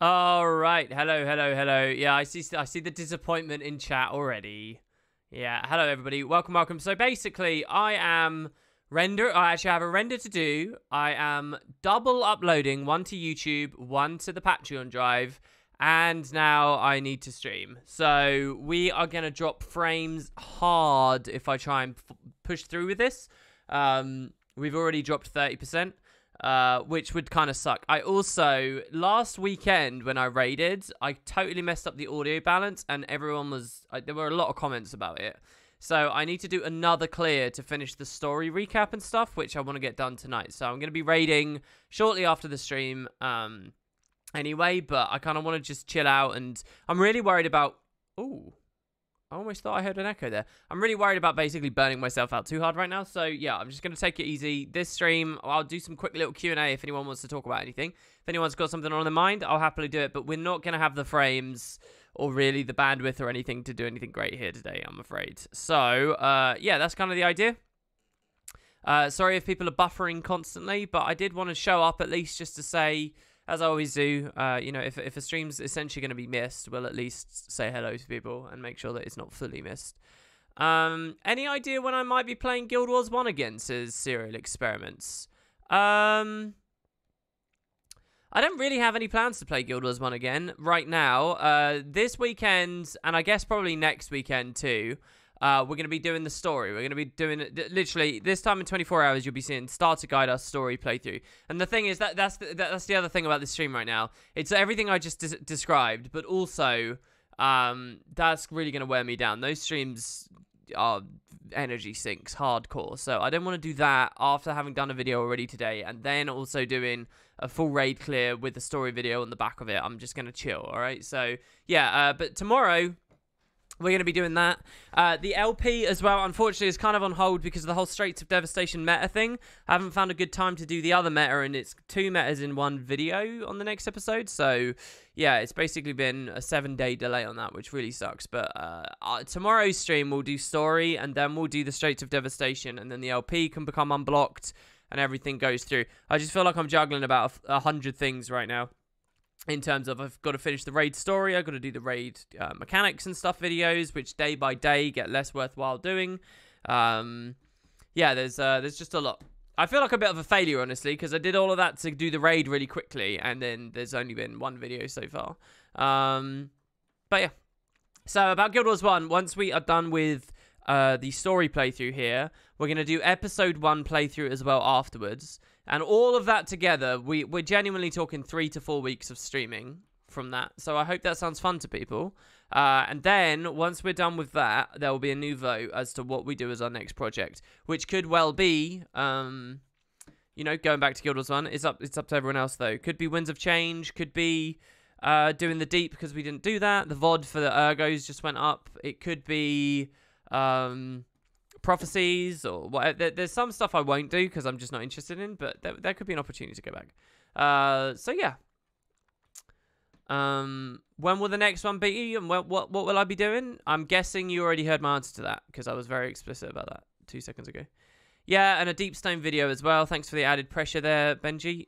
All right. Hello, hello, hello. Yeah, I see the disappointment in chat already. Yeah, hello everybody. Welcome. So basically, I actually have a render to do. I am double uploading, one to YouTube, one to the Patreon drive, and now I need to stream. So we are going to drop frames hard if I try and push through with this. We've already dropped 30%. Which would kind of suck. I also, last weekend when I raided, I totally messed up the audio balance and everyone was, there were a lot of comments about it. So I need to do another clear to finish the story recap and stuff, which I want to get done tonight. So I'm going to be raiding shortly after the stream anyway, but I kind of want to just chill out and I'm really worried about, ooh. I almost thought I heard an echo there. I'm really worried about basically burning myself out too hard right now. So, yeah, I'm just going to take it easy. This stream, I'll do some quick little Q&A if anyone wants to talk about anything. If anyone's got something on their mind, I'll happily do it. But we're not going to have the frames or really the bandwidth or anything to do anything great here today, I'm afraid. So, yeah, that's kind of the idea. Sorry if people are buffering constantly, but I did want to show up at least just to say, as I always do, you know, if a stream's essentially going to be missed, we'll at least say hello to people and make sure that it's not fully missed. Any idea when I might be playing Guild Wars 1 again, says Serial Experiments. I don't really have any plans to play Guild Wars 1 again right now. This weekend, and I guess probably next weekend too, we're going to be doing the story. We're going to be doing it literally this time in 24 hours. You'll be seeing Starter Guide Us story playthrough. And the thing is that's the other thing about this stream right now. It's everything I just described, but also that's really going to wear me down. Those streams are energy sinks hardcore. So I don't want to do that after having done a video already today, and then also doing a full raid clear with the story video on the back of it. I'm just going to chill. All right. So yeah, but tomorrow we're going to be doing that. The LP as well, unfortunately, is kind of on hold because of the whole Straits of Devastation meta thing. I haven't found a good time to do the other meta, and it's 2 metas in one video on the next episode. So, yeah, it's basically been a 7-day delay on that, which really sucks. But tomorrow's stream, we'll do story, and then we'll do the Straits of Devastation, and then the LP can become unblocked, and everything goes through. I just feel like I'm juggling about 100 things right now. In terms of, I've got to finish the raid story, I've got to do the raid mechanics and stuff videos, which day by day get less worthwhile doing. Yeah, there's just a lot. I feel like a bit of a failure, honestly, because I did all of that to do the raid really quickly, and then there's only been one video so far. But yeah. So about Guild Wars 1, once we are done with the story playthrough here, we're going to do episode 1 playthrough as well afterwards. And all of that together, we're genuinely talking 3 to 4 weeks of streaming from that. So I hope that sounds fun to people. And then, once we're done with that, there will be a new vote as to what we do as our next project. Which could well be, you know, going back to Guild Wars 1. It's up to everyone else, though. Could be Winds of Change. Could be doing the Deep because we didn't do that. The VOD for the Ergos just went up. It could be Prophecies or whatever. There's some stuff I won't do because I'm just not interested in, but there could be an opportunity to go back. So yeah. When will the next one be, and what will I be doing? I'm guessing you already heard my answer to that because I was very explicit about that 2 seconds ago. Yeah, and a Deep Stone video as well. Thanks for the added pressure there, Benji.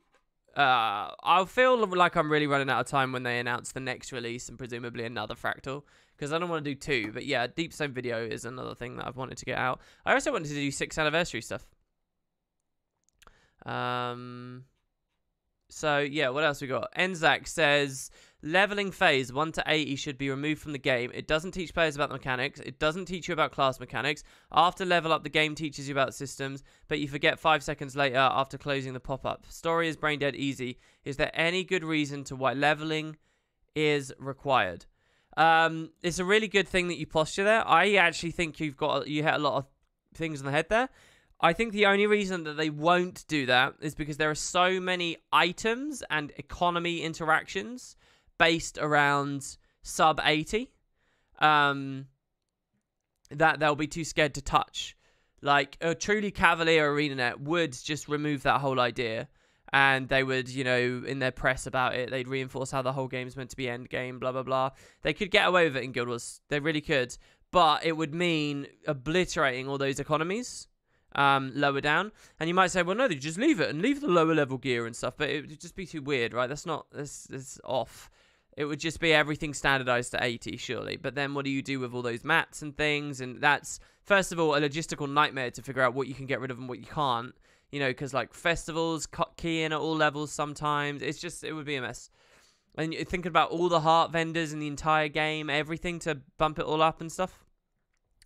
I'll feel like I'm really running out of time when they announce the next release and presumably another Fractal, because I don't want to do 2. But yeah, Deep Stone video is another thing that I've wanted to get out. I also wanted to do 6th anniversary stuff. So yeah, what else we got? Enzak says, leveling phase 1 to 80 should be removed from the game. It doesn't teach players about the mechanics. It doesn't teach you about class mechanics. After level up, the game teaches you about systems, but you forget 5 seconds later after closing the pop-up. Story is brain dead easy. Is there any good reason to why leveling is required? It's a really good thing that you posture there. I actually think you hit a lot of things on the head there. I think the only reason that they won't do that is because there are so many items and economy interactions based around sub 80 that they'll be too scared to touch. Like a truly Cavalier ArenaNet would just remove that whole idea, and they would, you know, in their press about it, they'd reinforce how the whole game's meant to be end game, blah, blah, blah. They could get away with it in Guild Wars. They really could. But it would mean obliterating all those economies lower down. And you might say, well, no, they just leave it and leave the lower level gear and stuff. But it would just be too weird, right? That's off. It would just be everything standardized to 80, surely. But then what do you do with all those mats and things? And that's, first of all, a logistical nightmare to figure out what you can get rid of and what you can't. You know, because like festivals key in at all levels sometimes. It would be a mess. And you're thinking about all the heart vendors in the entire game, everything to bump it all up and stuff.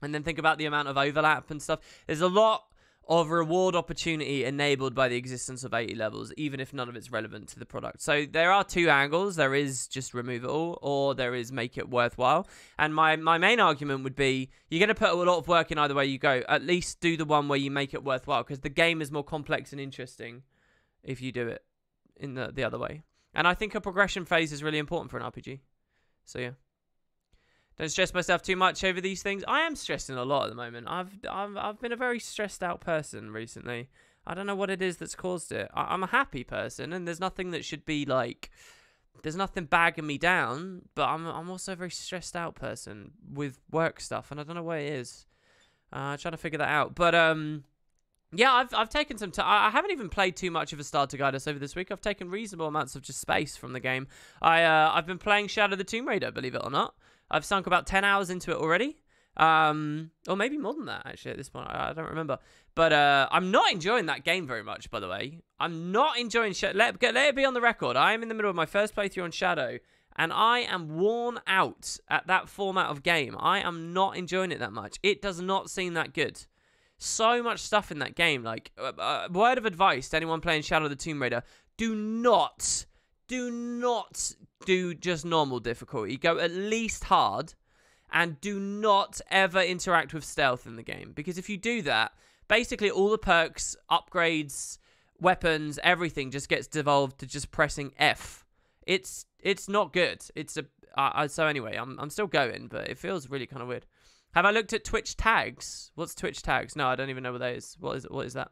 And then think about the amount of overlap and stuff. There's a lot of reward opportunity enabled by the existence of 80 levels, even if none of it's relevant to the product. So there are two angles. There is just remove it all, or there is make it worthwhile. And my main argument would be, you're going to put a lot of work in either way you go. At least do the one where you make it worthwhile, because the game is more complex and interesting if you do it in the other way. And I think a progression phase is really important for an RPG. So yeah. Don't stress myself too much over these things. I am stressing a lot at the moment. I've been a very stressed out person recently. I don't know what it is that's caused it. I'm a happy person, and there's nothing that should be like, there's nothing bagging me down. But I'm also a very stressed out person with work stuff, and I don't know what it is. Trying to figure that out. But yeah, I've taken some time. I haven't even played too much of a starter guide over this week. I've taken reasonable amounts of just space from the game. I've been playing Shadow of the Tomb Raider, believe it or not. I've sunk about 10 hours into it already. Or maybe more than that, actually, at this point. I don't remember. But I'm not enjoying that game very much, by the way. I'm not enjoying Shadow. Let it be on the record. I am in the middle of my first playthrough on Shadow, and I am worn out at that format of game. I am not enjoying it that much. It does not seem that good. So much stuff in that game. Like, word of advice to anyone playing Shadow of the Tomb Raider, do not do just normal difficulty. Go at least hard, and do not ever interact with stealth in the game, because if you do that, basically all the perks, upgrades, weapons, everything just gets devolved to just pressing F. It's not good. So anyway, I'm still going, but it feels really kind of weird. Have I looked at Twitch tags? What's Twitch tags? No, I don't even know what that is. What is that?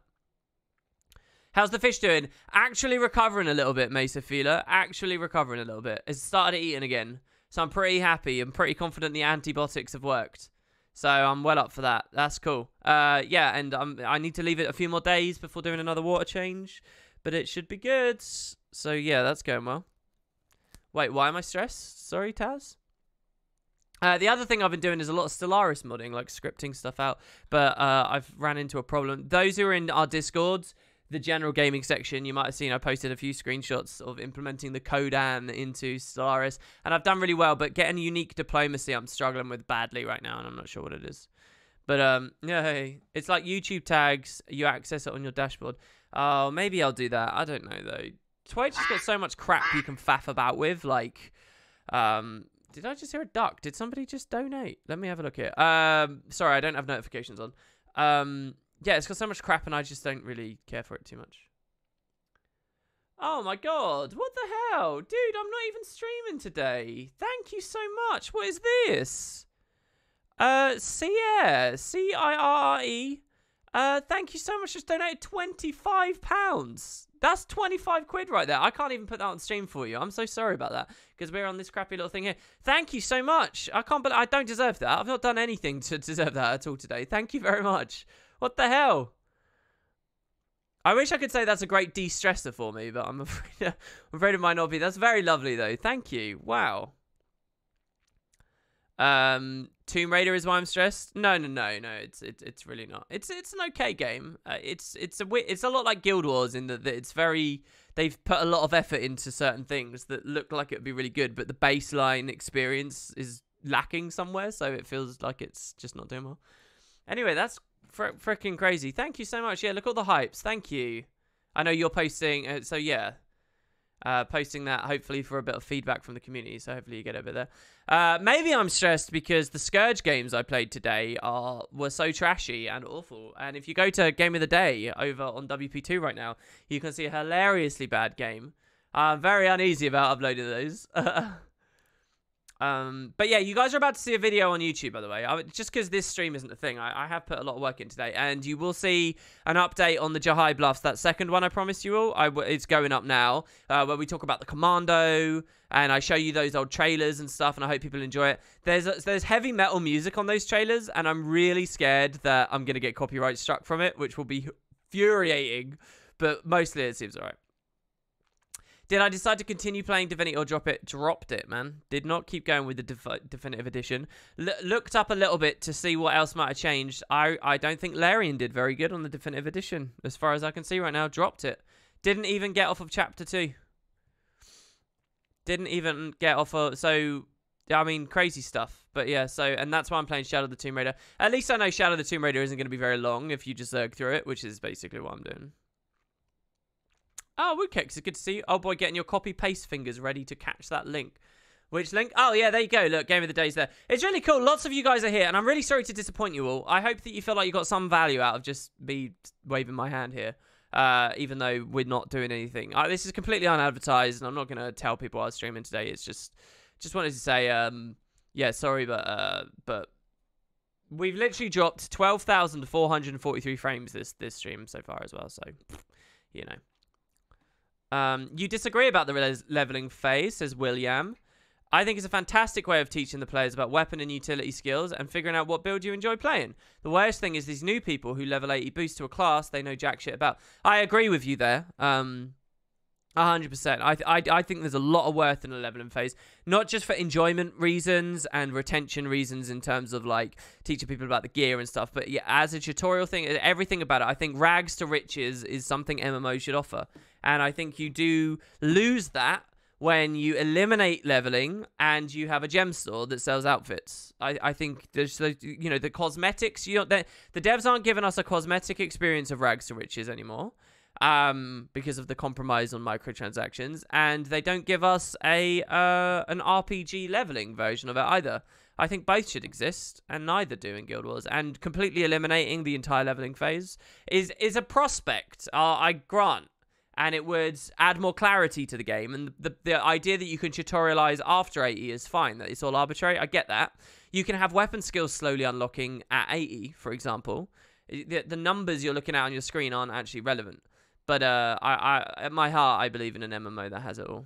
How's the fish doing? Actually recovering a little bit, Mesa Feeler. Actually recovering a little bit. It's started eating again. So I'm pretty happy. I'm pretty confident the antibiotics have worked. So I'm well up for that. That's cool. Yeah, and I need to leave it a few more days before doing another water change. But it should be good. So yeah, that's going well. Wait, why am I stressed? Sorry, Taz? The other thing I've been doing is a lot of Stellaris modding, like scripting stuff out. But I've ran into a problem. Those who are in our Discords, the general gaming section, you might have seen I posted a few screenshots of implementing the Kodan into Stellaris, and I've done really well, but getting unique diplomacy I'm struggling with badly right now, and I'm not sure what it is. But yeah, it's like YouTube tags, you access it on your dashboard. Oh, maybe I'll do that. I don't know though. Twitch has got so much crap you can faff about with, like did I just hear a duck? Did somebody just donate? Let me have a look here. Sorry, I don't have notifications on. Yeah, it's got so much crap and I just don't really care for it too much. Oh my god, what the hell? Dude, I'm not even streaming today. Thank you so much. What is this? Cire, C-I-R-R-E. Thank you so much. Just donated £25. That's 25 quid right there. I can't even put that on stream for you. I'm so sorry about that, because we're on this crappy little thing here. Thank you so much. I don't deserve that. I've not done anything to deserve that at all today. Thank you very much. What the hell? I wish I could say that's a great de-stressor for me, but I'm afraid it might not be. That's very lovely, though. Thank you. Wow. Tomb Raider is why I'm stressed. No. It's really not. It's an okay game. It's a lot like Guild Wars in that it's very. They've put a lot of effort into certain things that look like it would be really good, but the baseline experience is lacking somewhere, so it feels like it's just not doing well. Anyway, that's freaking crazy. Thank you so much. Yeah, look at all the hypes. Thank you. I know you're posting, so yeah. Posting that hopefully for a bit of feedback from the community, so hopefully you get a bit there. Maybe I'm stressed because the Scourge games I played today were so trashy and awful. And if you go to Game of the Day over on WP2 right now, you can see a hilariously bad game. I'm very uneasy about uploading those. But yeah, you guys are about to see a video on YouTube, by the way. Just because this stream isn't a thing, I have put a lot of work in today, and you will see an update on the Jahai Bluffs. That second one I promised you all, it's going up now, where we talk about the Commando, and I show you those old trailers and stuff, and I hope people enjoy it. There's heavy metal music on those trailers, and I'm really scared that I'm gonna get copyright struck from it, which will be infuriating. But mostly it seems alright. Did I decide to continue playing Divinity or drop it? Dropped it, man. Did not keep going with the Definitive Edition. Looked up a little bit to see what else might have changed. I don't think Larian did very good on the Definitive Edition, as far as I can see right now. Dropped it. Didn't even get off of Chapter 2. Didn't even get off of... So, I mean, crazy stuff. But yeah, so... And that's why I'm playing Shadow of the Tomb Raider. At least I know Shadow of the Tomb Raider isn't going to be very long if you just zerg through it, which is basically what I'm doing. Oh, Woodcakes, it's good to see you. Oh boy, getting your copy-paste fingers ready to catch that link. Which link? Oh yeah, there you go. Look, Game of the Day's there. It's really cool. Lots of you guys are here, and I'm really sorry to disappoint you all. I hope that you feel like you got some value out of just me waving my hand here, even though we're not doing anything. This is completely unadvertised, and I'm not going to tell people I was streaming today. It's just wanted to say, yeah, sorry, but we've literally dropped 12,443 frames this stream so far as well. So, you know. You disagree about the leveling phase, says William. I think it's a fantastic way of teaching the players about weapon and utility skills and figuring out what build you enjoy playing. The worst thing is these new people who level 80 boost to a class they know jack shit about. I agree with you there. 100%. I think there's a lot of worth in the leveling phase, not just for enjoyment reasons and retention reasons in terms of like teaching people about the gear and stuff, but yeah, as a tutorial thing, everything about it. I think rags to riches is something MMO should offer, and I think you do lose that when you eliminate leveling and you have a gem store that sells outfits. I think there's, you know, the cosmetics. The devs aren't giving us a cosmetic experience of rags to riches anymore. Because of the compromise on microtransactions, and they don't give us an RPG leveling version of it either. I think both should exist, and neither do in Guild Wars. And completely eliminating the entire leveling phase is a prospect, I grant, and it would add more clarity to the game. And the idea that you can tutorialize after 80 is fine. That it's all arbitrary. I get that. You can have weapon skills slowly unlocking at 80, for example. The numbers you're looking at on your screen aren't actually relevant. But at my heart, I believe in an MMO that has it all.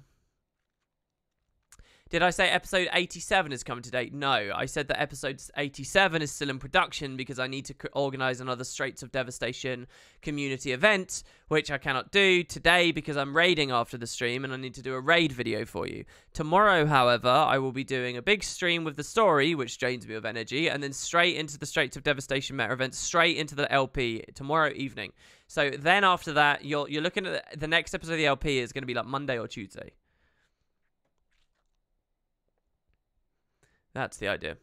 Did I say episode 87 is coming today? No, I said that episode 87 is still in production because I need to organize another Straits of Devastation community event, which I cannot do today because I'm raiding after the stream and I need to do a raid video for you. Tomorrow, however, I will be doing a big stream with the story, which drains me of energy, and then straight into the Straits of Devastation meta event, straight into the LP tomorrow evening. So then after that, you're looking at the next episode of the LP is going to be like Monday or Tuesday. That's the idea.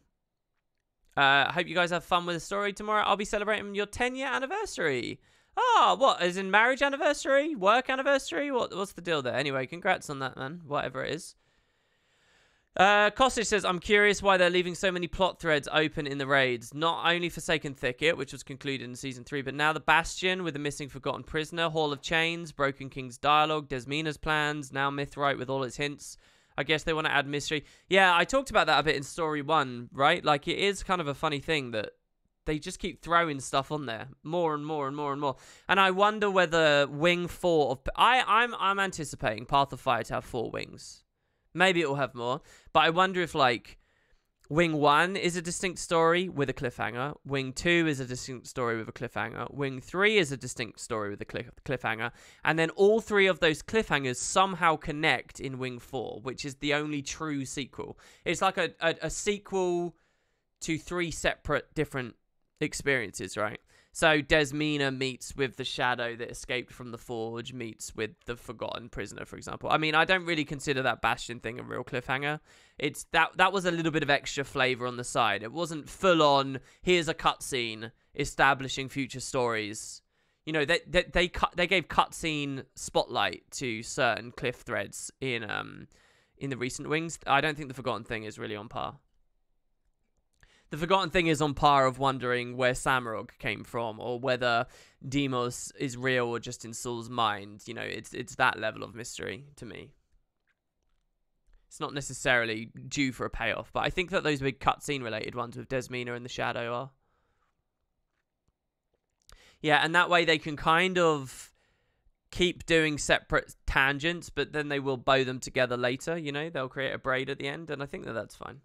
I hope you guys have fun with the story tomorrow. I'll be celebrating your 10-year anniversary. Oh, what? As in marriage anniversary? Work anniversary? What's the deal there? Anyway, congrats on that, man. Whatever it is. Kostic says, I'm curious why they're leaving so many plot threads open in the raids. Not only Forsaken Thicket, which was concluded in Season 3, but now the Bastion with the missing Forgotten Prisoner, Hall of Chains, Broken King's Dialogue, Desmina's plans, now Mythrite with all its hints. I guess they want to add mystery. Yeah, I talked about that a bit in Story 1, right? Like, it is kind of a funny thing that they just keep throwing stuff on there. More and more and more and more. And I wonder whether Wing 4 of... I'm anticipating Path of Fire to have 4 wings. Maybe it will have more. But I wonder if, like, Wing 1 is a distinct story with a cliffhanger. Wing 2 is a distinct story with a cliffhanger. Wing 3 is a distinct story with a cliffhanger. And then all 3 of those cliffhangers somehow connect in Wing 4, which is the only true sequel. It's like a sequel to 3 separate different experiences, right? So Desmina meets with the shadow that escaped from the Forge, meets with the Forgotten Prisoner, for example. I mean, I don't really consider that Bastion thing a real cliffhanger. It's that was a little bit of extra flavor on the side. It wasn't full on, here's a cutscene establishing future stories. You know, they gave cutscene spotlight to certain cliff threads in the recent Wings. I don't think the Forgotten thing is really on par. The Forgotten thing is on par of wondering where Samurog came from or whether Deimos is real or just in Saul's mind. You know, it's that level of mystery to me. It's not necessarily due for a payoff, but I think that those big cutscene related ones with Desmina and the Shadow are. Yeah, and that way they can kind of keep doing separate tangents, but then they will bow them together later, you know? They'll create a braid at the end, and I think that that's fine.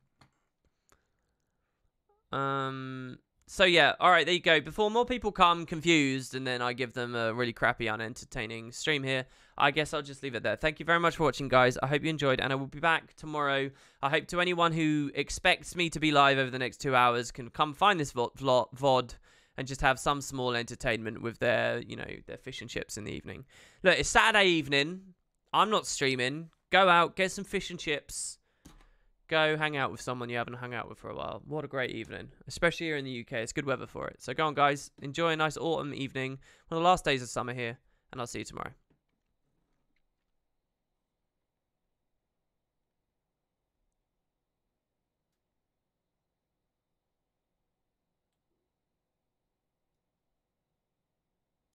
So yeah, all right, there you go. Before more people come confused and then I give them a really crappy, unentertaining stream here, I guess I'll just leave it there. Thank you very much for watching, guys. I hope you enjoyed, and I will be back tomorrow. I hope to anyone who expects me to be live over the next 2 hours can come find this VOD and just have some small entertainment with their, their fish and chips in the evening. Look, it's Saturday evening. I'm not streaming. Go out, get some fish and chips. Go hang out with someone you haven't hung out with for a while. What a great evening, especially here in the UK. It's good weather for it. So go on, guys. Enjoy a nice autumn evening. One of the last days of summer here, and I'll see you tomorrow.